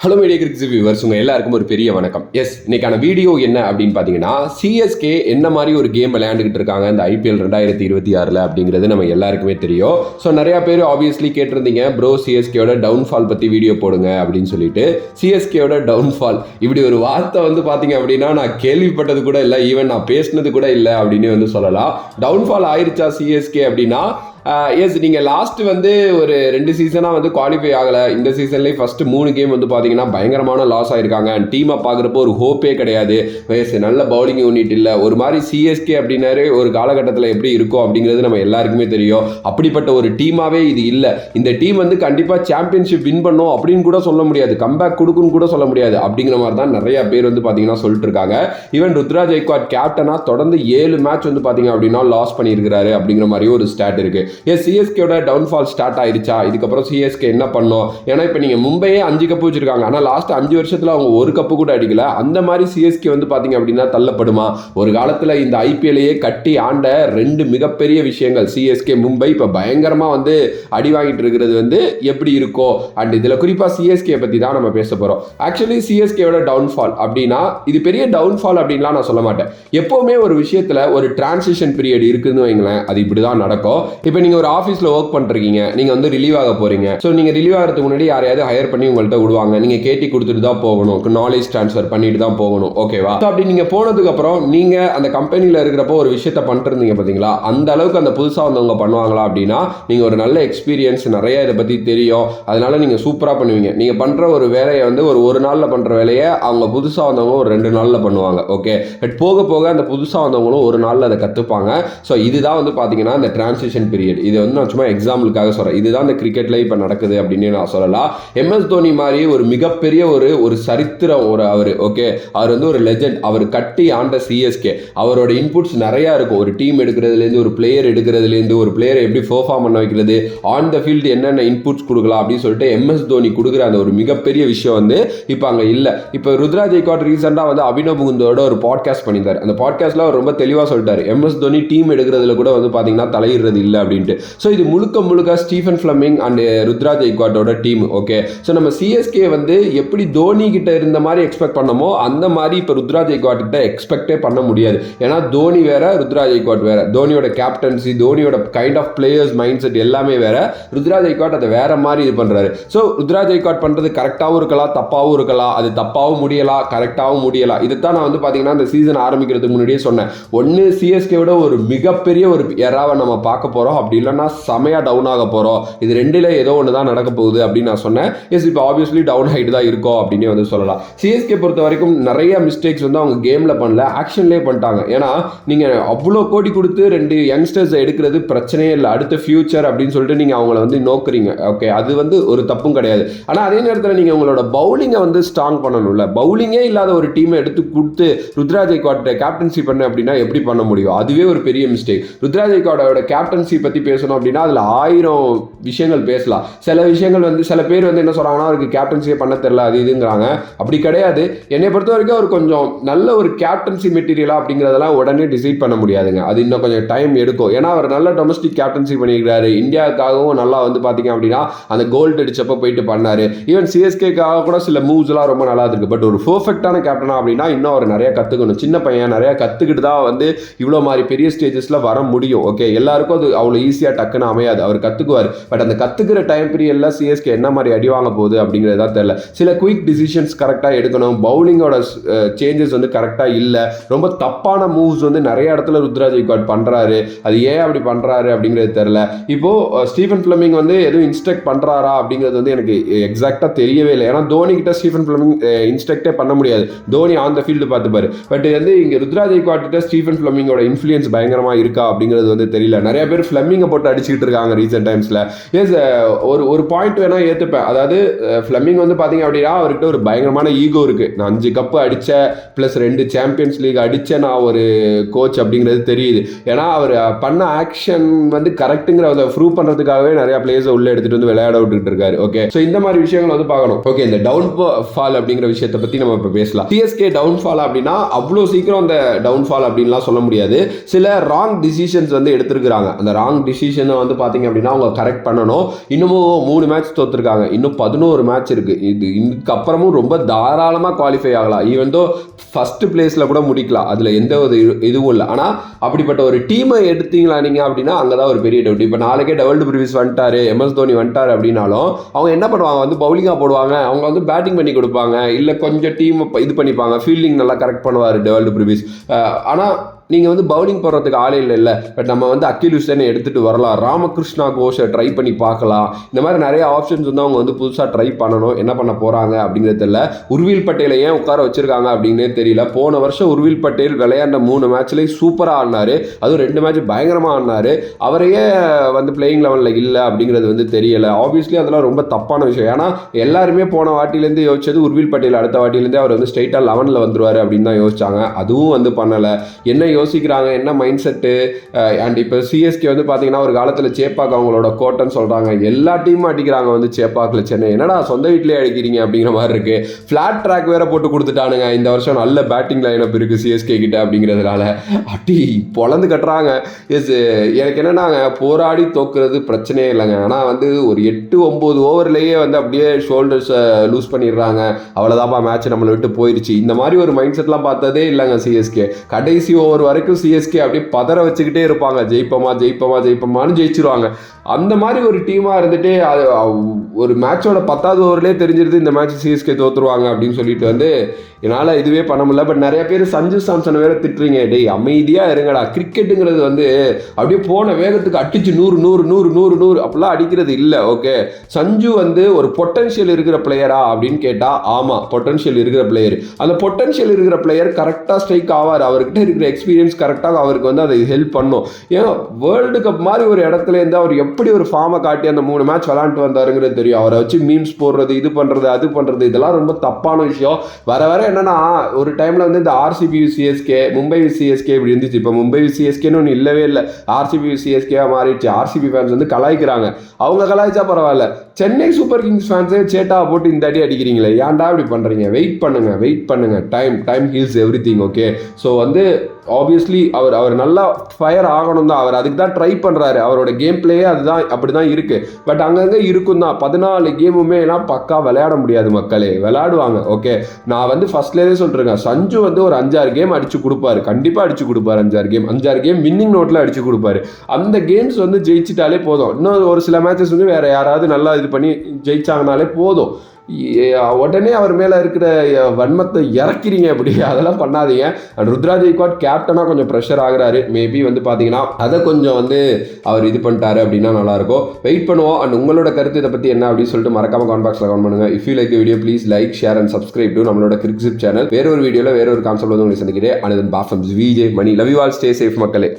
Hello media கிரிக்ஸ் viewers உங்கள் எல்லாருக்கும் ஒரு பெரிய வணக்கம். இன்னைக்கான வீடியோ என்ன அப்படின்னு பார்த்தீங்கன்னா, சிஎஸ்கே என்ன மாதிரி ஒரு கேம் விளையாண்டுக்கிட்டு இருக்காங்க இந்த ஐபிஎல் 2026 அப்படிங்கிறது நம்ம எல்லாருக்குமே தெரியும். ஸோ நிறையா பேர் ஆப்வியஸ்லி கேட்டிருந்தீங்க, ப்ரோ சிஎஸ்கேயோட டவுன்ஃபால் பற்றி வீடியோ போடுங்க அப்படின்னு சொல்லிட்டு. சிஎஸ்கேயோட டவுன்ஃபால் இப்படி ஒரு வார்த்தை பார்த்தீங்க அப்படின்னா நான் கேள்விப்பட்டது கூட இல்லை, ஈவன் நான் பேசினது கூட இல்லை அப்படின்னு சொல்லலாம். டவுன்ஃபால் ஆயிருச்சா சிஎஸ்கே அப்படின்னா, நீங்கள் லாஸ்ட் ஒரு 2 சீசனாக குவாலிஃபை ஆகலை. இந்த சீசன்லேயே ஃபஸ்ட்டு 3 கேம் பார்த்தீங்கன்னா பயங்கரமான லாஸ் ஆகிருக்காங்க. அண்ட் டீமை பார்க்குறப்போ ஒரு ஹோப்பே கிடையாது. நல்ல பவுலிங் யூனிட் இல்லை. ஒரு மாதிரி சிஎஸ்கே அப்படின்னாரு ஒரு காலகட்டத்தில் எப்படி இருக்கும் அப்படிங்கிறது நம்ம எல்லாருக்குமே தெரியும். அப்படிப்பட்ட ஒரு டீமாகவே இது இல்லை. இந்த டீம் கண்டிப்பாக சாம்பியன்ஷிப் வின் பண்ணும் அப்படின்னு கூட சொல்ல முடியாது, கம்பேக் கொடுக்குன்னு கூட சொல்ல முடியாது. அப்படிங்கிற மாதிரி தான் நிறைய பேர் பார்த்தீங்கன்னா சொல்லிட்டு இருக்காங்க. ஈவன் ருத்ராஜ் ஜெய்க்வாட் கேப்டனாக தொடர்ந்து 7 மேட்ச் பார்த்தீங்க அப்படின்னா லாஸ் பண்ணியிருக்கிறாரு அப்படிங்கிற மாதிரி ஒரு ஸ்டாட் இருக்குது. சிஎஸ்கேயோட டவுன்ஃபால் ஸ்டார்ட் ஆயிருச்சா, இதுக்கப்புறம் சிஎஸ்கே என்ன பண்ணோம்? ஏன்னா இப்போ நீங்கள் மும்பையே 5 கப்பு வச்சிருக்காங்க, ஆனால் லாஸ்ட் 5 வருஷத்தில் அவங்க ஒரு கப்பு கூட அடிக்கல. அந்த மாதிரி சிஎஸ்கே பார்த்தீங்க அப்படின்னா தள்ளப்படுமா? ஒரு காலத்தில் இந்த ஐபிஎல்லையே கட்டி ஆண்ட 2 மிகப்பெரிய விஷயங்கள் சிஎஸ்கே மும்பை இப்போ பயங்கரமாக அடி வாங்கிட்டு இருக்கிறது எப்படி இருக்கோ. அண்ட் இதில் குறிப்பாக சிஎஸ்கே பற்றி தான் நம்ம பேச போகிறோம். ஆக்சுவலி சிஎஸ்கேயோட டவுன்ஃபால் அப்படின்னா இது பெரிய டவுன்ஃபால் அப்படின்லாம் நான் சொல்ல மாட்டேன். எப்போவுமே ஒரு விஷயத்தில் ஒரு டிரான்சிஷன் பீரியட் இருக்குதுன்னு வைங்களேன், அது இப்படி தான் நடக்கும். இப்போ நீங்கள் ஒரு ஆஃபீஸில் ஒர்க் பண்ணுறீங்க, நீங்கள் ரிலீவ் ஆக போகிறீங்க. ஸோ நீங்கள் ரிலீவ் ஆகிறதுக்கு முன்னாடி யாரையாவது ஹையர் பண்ணி உங்கள்கிட்ட விடுவாங்க. நீங்கள் கேட்டி கொடுத்துட்டு தான் போகணும், நாலேஜ் ட்ரான்ஸ்ஃபர் பண்ணிட்டு தான் போகணும், ஓகேவா? ஸோ அப்படி நீங்கள் போனதுக்கப்புறம் நீங்கள் அந்த கம்பெனியில் இருக்கிறப்போ ஒரு விஷயத்த பண்ணிருந்தீங்க பார்த்தீங்களா, அந்த அளவுக்கு அந்த புதுசாக வந்தவங்க பண்ணுவாங்களா அப்படின்னா, நீங்கள் ஒரு நல்ல எக்ஸ்பீரியன்ஸ் நிறைய இதை பற்றி தெரியும், அதனால நீங்கள் சூப்பராக பண்ணுவீங்க. நீங்கள் பண்ணுற ஒரு வேலையை ஒரு நாளில் பண்ணுற வேலையை அவங்க புதுசாக வந்தவங்க ஒரு 2 நாளில் பண்ணுவாங்க, ஓகே? பட் போக போக அந்த புதுசாக வந்தவங்களும் ஒரு நாளில் அதை கற்றுப்பாங்க. ஸோ இதுதான் பார்த்தீங்கன்னா இந்த டிரான்சிஷன் பீரியட். இது நான் சும்மா எக்ஸாம்பிளுக்காக சொல்கிறேன். இதுதான் இந்த கிரிக்கெட்டில் இப்போ நடக்குது அப்படின்னு நான் சொல்லலாம். எம்எஸ் தோனி மாதிரி ஒரு மிகப்பெரிய ஒரு சரித்திரம் அவர், ஓகே? அவர் ஒரு லெஜெண்ட். அவர் கட்டி ஆண்ட சிஎஸ்கே. அவரோட இன்புட்ஸ் நிறையா இருக்கும். ஒரு டீம் எடுக்கிறதுலேருந்து, ஒரு பிளேயர் எடுக்கிறதுலேருந்து, ஒரு பிளேயரை எப்படி பெர்ஃபார்ம் பண்ண வைக்கிறது, ஆன் த ஃபீல்டு என்னென்ன இன்புட்ஸ் கொடுக்கலாம் அப்படின்னு சொல்லிட்டு எம்எஸ் தோனி கொடுக்குற அந்த ஒரு மிகப்பெரிய விஷயம் இப்போ அங்கே இல்லை. இப்போ ருத்ராஜ் ஜெய்க்வாட் ரீசெண்டாக அபினவ் முகுந்தோட ஒரு பாட்காஸ்ட் பண்ணியிருந்தார். அந்த பாட்காஸ்ட்டில் அவர் ரொம்ப தெளிவாக சொல்லிட்டார், எம்எஸ் தோனி டீம் எடுக்கிறதுல கூட பார்த்தீங்கன்னா தலையிடுறது இல்லை அப்படின்ட்டு. ஸோ இது முழுக்க ஸ்டீஃபன் ஃப்ளமிங் அண்ட் ருத்ராஜ் ஜெய்க்வாட்டோட டீம், ஓகே? ஸோ நம்ம சிஎஸ்கே எப்படி தோனி கிட்ட இருந்த மாதிரி எக்ஸ்பெக்ட் பண்ணமோ அந்த மாதிரி இப்போ ருத்ராஜ் ஜெய்க்வாட் கிட்ட எக்ஸ்பெக்டே பண்ண முடியாது. ஏன்னா தோனி வேற, ருத்ராஜ் ஜெய்க்வாட் வேற. தோனியோட கேப்டன்சி, தோனியோட kind of players mind set எல்லாமே வேற. ருத்ராஜ் ஜெய்க்வாட் அதை வேற மாதிரி இது பண்றாரு. ஸோ ருத்ராஜ் ஜெய்க்வாட் பண்றது கரெக்டாகவும் இருக்கலாம், தப்பாகவும் இருக்கலாம். அது தப்பாகவும் முடியலாம், கரெக்டாகவும் முடியலாம். இதுதான் நான் பார்த்தீங்கன்னா இந்த சீசன் ஆரம்பிக்கிறதுக்கு முன்னாடியே சொன்னேன். ஒன்று சிஎஸ்கேவோட ஒரு மிகப்பெரிய ஒரு எராவை நம்ம பார்க்க போறோம், அப்படி இல்லைன்னா செமையா டவுன் ஆக போறோம். இது ரெண்டுல ஏதோ ஒன்று தான் நடக்க போகுது அப்படின்னு நான் சொன்னேன். இப்போ ஆப்வியஸ்லி டவுன் ஆகிட்டு தான் இருக்கும் அப்படின்னு சொல்லலாம். சிஎஸ்கே பொறுத்த வரைக்கும் நிறைய மிஸ்டேக்ஸ் அவங்க கேம்ல பண்ணல, ஆக்ஷன்லேயே பண்ணிட்டாங்க. ஏன்னா நீங்க அவ்வளோ கோடி கொடுத்து 2 யங்ஸ்டர்ஸ் எடுக்கிறது பிரச்சனையே இல்லை. அடுத்த ஃபியூச்சர் அப்படின்னு சொல்லிட்டு நீங்க அவங்கள நோக்குறீங்க, ஓகே? அது ஒரு தப்பும் கிடையாது. ஆனால் அதே நேரத்தில் நீங்க உங்களோட பவுலிங்கை ஸ்ட்ராங் பண்ணணும்ல. பவுலிங்கே இல்லாத ஒரு டீமை எடுத்து கொடுத்து ருத்ராஜ் ஜெய்க்வாட் கேப்டன்சி பண்ண அப்படின்னா எப்படி பண்ண முடியும்? அதுவே ஒரு பெரிய மிஸ்டேக். ருத்ராஜ் ஜெய்க்வாட்டோட கேப்டன்சி பற்றி பேசணும் அப்படின்னா அதில் 1000 விஷயங்கள் பேசலாம். சில விஷயங்கள் சில பேர் என்ன சொல்றாங்கன்னா, அவருக்கு கேப்டன்சியே பண்ண தெரியல அது இதுங்கிறாங்க. அப்படி கிடையாது. என்னை பொறுத்த வரைக்கும் அவர் கொஞ்சம் நல்ல ஒரு கேப்டன்சி மெட்டீரியலா அப்படிங்கிறதெல்லாம் உடனே டிசைட் பண்ண முடியாதுங்க. அது இன்னும் கொஞ்சம் டைம் எடுக்கும். ஏன்னா அவர் நல்ல டொமஸ்டிக் கேப்டன்சி பண்ணியிருக்காரு. இந்தியாவுக்காகவும் நல்லா பார்த்தீங்க அப்படின்னா அந்த கோல்டு அடிச்சப்போ போயிட்டு பண்ணாரு. ஈவன் சிஎஸ்கேக்காக கூட சில மூவ்ஸ்லாம் ரொம்ப நல்லா இருக்கு. பட் ஒரு பெர்ஃபெக்டான கேப்டனா அப்படின்னா இன்னும் அவர் நிறைய கற்றுக்கணும். சின்ன பையன் நிறைய கற்றுக்கிட்டு தான் இவ்வளோ மாதிரி பெரிய ஸ்டேஜஸ்ல வர முடியும், ஓகே? எல்லாருக்கும் அது அவ்வளோ ஈஸியாக டக்குன்னு அமையாது. அவர் கற்றுக்குவார். பட் அந்த கற்றுக்கிற டைம் பீரியட்ல சிஎஸ்கே என்ன மாதிரி அடி வாங்க போகுது அப்படிங்கிறது தான் தெரியல. சில குயிக் டிசிஷன்ஸ் கரெக்டாக எடுக்கணும். பவுலிங்கோட சேஞ்சஸ் கரெக்டாக இல்லை. ரொம்ப தப்பான மூவ்ஸ் நிறைய இடத்துல ருத்ராஜ் ஜெய்க்வாட் பண்றாரு. அது ஏன் அப்படி பண்றாரு அப்படிங்கிறது தெரியல. இப்போ ஸ்டீஃபன் ஃப்ளமிங் எதுவும் இன்ஸ்ட்ரக்ட் பண்றாரா அப்படிங்கிறது எனக்கு எக்ஸாக்டா தெரியவே இல்லை. ஏன்னா தோனி கிட்ட ஸ்டீஃபன் ஃப்ளமிங் இன்ஸ்ட்ரக்டே பண்ண முடியாது. தோனி ஆன் த ஃபீல்டு பார்த்துப்பாரு. பட் இங்க ருத்ராஜ் ஜெய்க்வாட் கிட்ட ஸ்டீஃபன் ஃப்ளமிங்கோட இன்ஃப்ளூயன்ஸ் பயங்கரமா இருக்கா அப்படிங்கிறது தெரியல. நிறைய பேர் ஃப்ளமிங்கை போட்டு அடிச்சுக்கிட்டு இருக்காங்க ரீசெண்ட் டைம்ஸ்ல. ஒரு பாயிண்ட் வேணா ஏத்துப்பேன். அதாவது ஃப்ளமிங் பாத்தீங்க அப்படின்னா அவர்கிட்ட ஒரு பயங்கரமான ஈகோ இருக்கு. நான் 5 கப்பு அடிச்ச பிளஸ் 2 சாம்பியன்ஸ் லீக் அடிச்ச நான் ஒரு கோச் அப்படிங்கிறது தெரியுது. ஏன்னா அவர் பண்ண ஆக்ஷன் கரெக்ட்டுங்கிற ப்ரூவ் பண்றதுக்காகவே நிறைய பிளேயர்ஸ் உள்ள எடுத்துட்டு விளையாட விட்டுட்டு இருக்காரு, ஓகே? ஸோ இந்த மாதிரி விஷயங்கள் பார்க்கணும், ஓகே? இந்த டவுன் ஃபால் அப்படிங்கிற விஷயத்தை பத்தி நம்ம இப்போ பேசலாம். சிஎஸ்கே டவுன் ஃபால் அப்படின்னா அவ்வளோ சீக்கிரம் அந்த டவுன் ஃபால் அப்படின்லாம் சொல்ல முடியாது. சில ராங் டிசிஷன்ஸ் எடுத்திருக்கிறாங்க. அந்த ராங் டிசிஷனை வந்து பார்த்தீங்க அப்படின்னா அவங்க கரெக்ட் பண்ணணும். இன்னமும் 3 மேட்ச் தோத்துருக்காங்க, இன்னும் 11 மேட்ச் இருக்குது. இதுக்கப்புறமும் ரொம்ப தாராளமாக குவாலிஃபை ஆகலாம். ஈவன் தோ ஃபஸ்ட்டு பிளேஸில் கூட முடிக்கலாம், அதில் எந்த ஒரு இதுவும் இல்லை. ஆனால் அப்படிப்பட்ட ஒரு டீமை எடுத்தீங்களா நீங்கள் அப்படின்னா அங்கே தான் ஒரு பெரிய டவுட். இப்போ நாளைக்கே டெவல்டு பிரிவிஸ் வந்துட்டாரு, MS தோனி வந்துட்டார் அப்படின்னாலும் அவங்க என்ன பண்ணுவாங்க, வந்து பவுலிங்காக போடுவாங்க, அவங்க வந்து பேட்டிங் பண்ணி கொடுப்பாங்க, இல்லை கொஞ்சம் டீம் இது பண்ணிப்பாங்க, ஃபீல்டிங் நல்லா கரெக்ட் பண்ணுவார் டெவல்டு பிரிவிஸ். ஆனால் நீங்கள் வந்து பவுலிங் போடுறதுக்கு ஆளே இல்லை. பட் நம்ம வந்து அகில் ஹுசேனை எடுத்துகிட்டு வரலாம், ராமகிருஷ்ணா கோஷை ட்ரை பண்ணி பார்க்கலாம். இந்த மாதிரி நிறைய ஆப்ஷன்ஸ் வந்து அவங்க வந்து புதுசாக ட்ரை பண்ணணும். என்ன பண்ண போகிறாங்க அப்படிங்கிறது தெரியல. உர்வில் பட்டேலை ஏன் உட்கார வச்சிருக்காங்க அப்படின்னே தெரியல. போன வருஷம் உர்வில் பட்டேல் விளையாண்ட 3 மேட்ச்லேயும் சூப்பராக ஆடினார், அதுவும் 2 மேட்ச் பயங்கரமாக ஆடினார். அவரையே வந்து பிளேயிங் லெவலில் இல்லை அப்படிங்கிறது வந்து தெரியலை. ஆப்வியஸ்லி அதெல்லாம் ரொம்ப தப்பான விஷயம். ஏன்னா எல்லாருமே போன வாட்டிலேருந்து யோசிச்சது உர்வில் பட்டேல் அடுத்த வாட்டிலேருந்தே அவர் வந்து ஸ்ட்ரெயிட்டாக 11ல் வந்துருவார் அப்படின்னு தான் யோசிச்சாங்க. அதுவும் வந்து பண்ணலை. என்ன யோசிக்கிறாங்க, என்ன மைண்ட் செட்டு? அண்ட் இப்போ சிஎஸ்கே வந்து பார்த்தீங்கன்னா ஒரு காலத்தில் சேப்பாக் அவங்களோட கோட்டைன்னு சொல்கிறாங்க. எல்லா டீமும் அடிக்கிறாங்க வந்து சேப்பாக்கில். சென்னை என்னடா சொந்த வீட்டிலே அடிக்கிறீங்க அப்படிங்கிற மாதிரி இருக்குது. ஃப்ளாட் ட்ராக் வேற போட்டு கொடுத்துட்டானுங்க. இந்த வருஷம் நல்ல பேட்டிங் லைனப் இருக்குது சிஎஸ்கே கிட்ட அப்படிங்கிறதுனால அடி பொழந்து கட்டுறாங்க. எஸ், எனக்கு என்னன்னாங்க, போராடி தோக்குறது பிரச்சனையே இல்லைங்க. ஆனால் வந்து ஒரு 8-9 ஓவர்லேயே வந்து அப்படியே ஷோல்டர்ஸை லூஸ் பண்ணிடுறாங்க. அவ்வளோதாப்பா மேட்ச் நம்மளை விட்டு போயிடுச்சு. இந்த மாதிரி ஒரு மைண்ட் செட்லாம் பார்த்ததே இல்லைங்க சிஎஸ்கே. கடைசி ஓவர் வரைக்கும் சிஎஸ்கே அப்படியே பதற வச்சுக்கிட்டே இருப்பாங்க, ஜெயிப்போமா ஜெயிப்போமா ஜெயிப்போமான்னு ஜெயிச்சிருவாங்க. அந்த மாதிரி ஒரு டீமாக இருந்துட்டு அது ஒரு மேட்சோட 10வது ஓவர்லேயே தெரிஞ்சிருது இந்த மேட்ச் சிஎஸ்கே தோற்றுருவாங்க அப்படின்னு சொல்லிட்டு வந்து என்னால் இதுவே பண்ண முடியல. பட் நிறைய பேர் சஞ்சு சாம்சனை வேற திட்டுறீங்க, டேய் அமைதியாக இருங்கடா. கிரிக்கெட்டுங்கிறது வந்து அப்படியே போன வேகத்துக்கு அடிச்சு 100 100 100 100 100 அப்படிலாம் அடிக்கிறது இல்லை. ஓகே, சஞ்சு வந்து ஒரு பொட்டன்ஷியல் இருக்கிற பிளேயரா அப்படின்னு கேட்டால் ஆமாம், பொட்டன்ஷியல் இருக்கிற பிளேயர். அந்த பொட்டன்ஷியல் இருக்கிற பிளேயர் கரெக்டாக ஸ்ட்ரைக் ஆவார். அவர்கிட்ட இருக்கிற எக்ஸ்பீரியன்ஸ் கரெக்டாக அவருக்கு வந்து அதை ஹெல்ப் பண்ணும். ஏன் வேர்ல்டு கப் மாதிரி ஒரு இடத்துல இருந்து அவர் எப்படி ஒரு ஃபார்மை காட்டி அந்த 3 மேட்ச் விளாண்டுட்டு வந்தாருங்கிறது தெரியும். அவரை வச்சு மீம்ஸ் போடுறது, இது பண்ணுறது, அது பண்ணுறது, இதெல்லாம் ரொம்ப தப்பான விஷயம். வர வர என்னன்னா, ஒரு டைமில் வந்து இந்த RCB CSK, மும்பை CSK இப்படி இருந்துச்சு. இப்போ மும்பை CSKன்னு ஒன்று இல்லவே இல்லை, RCB CSKவாக மாறிடுச்சு. RCB ஃபேன்ஸ் வந்து கலாய்க்கிறாங்க. அவங்க கலாய்ச்சா பரவாயில்ல, சென்னை சூப்பர் கிங்ஸ் ஃபேன்ஸே சேட்டாவை போட்டு இந்த அடி அடிக்கிறீங்களே, ஏன்டா இப்படி பண்ணுறீங்க? வெயிட் பண்ணுங்க. Time heals every thing. Okay, so வந்து ஆப்வியஸ்லி அவர் நல்லா ஃபயர் ஆகணும் தான். அவர் அதுக்கு தான் ட்ரை பண்ணுறாரு. அவரோட கேம் பிளேயே அதுதான், அப்படி தான் இருக்குது. பட் அங்கங்கே இருக்கும் தான். 14 கேமுமே எல்லாம் பக்கா விளையாட முடியாது மக்களே, விளையாடுவாங்க. ஓகே, நான் வந்து ஃபர்ஸ்ட்லேயே சொல்கிறேங்க, சஞ்சு வந்து ஒரு 5-6 கேம் அடிச்சு கொடுப்பாரு, கண்டிப்பாக அடிச்சு கொடுப்பாரு. 5-6 கேம் வின்னிங் நோட்டில் அடிச்சு கொடுப்பாரு. அந்த கேம்ஸ் வந்து ஜெயிச்சிட்டாலே போதும். இன்னும் ஒரு சில மேட்சஸ் வந்து வேறு யாராவது நல்லா இது பண்ணி ஜெயிச்சாங்கனாலே போதும். உடனே அவர் மேலே இருக்கிற வன்மத்தை இறக்கிறீங்க, அப்படி அதெல்லாம் பண்ணாதீங்க. அண்ட் ருத்ரா ஜெய்க்வாட் கேப்டனாக கொஞ்சம் ப்ரெஷர் ஆகுறாரு. மேபி வந்து பார்த்தீங்கன்னா அதை கொஞ்சம் வந்து அவர் இது பண்ணிட்டாரு அப்படின்னா நல்லாயிருக்கும். வெயிட் பண்ணுவோம். அண்ட் உங்களோட கருத்து இதை பற்றி என்ன அப்படின்னு சொல்லிட்டு மறக்காம கமெண்ட் பாக்ஸில் கமெண்ட் பண்ணுங்கள். If you like video please like, share and subscribe to நம்மளோட கிரிக்ஸிப் சேனல். வேற ஒரு வீடியோவில் வேற ஒரு கான்செப்ட் வந்து உங்களுக்கு சந்திக்கிறேன். அண்ட் தென் பாஃபம்ஸ் VJ Mani. Love you all, stay safe மக்களே.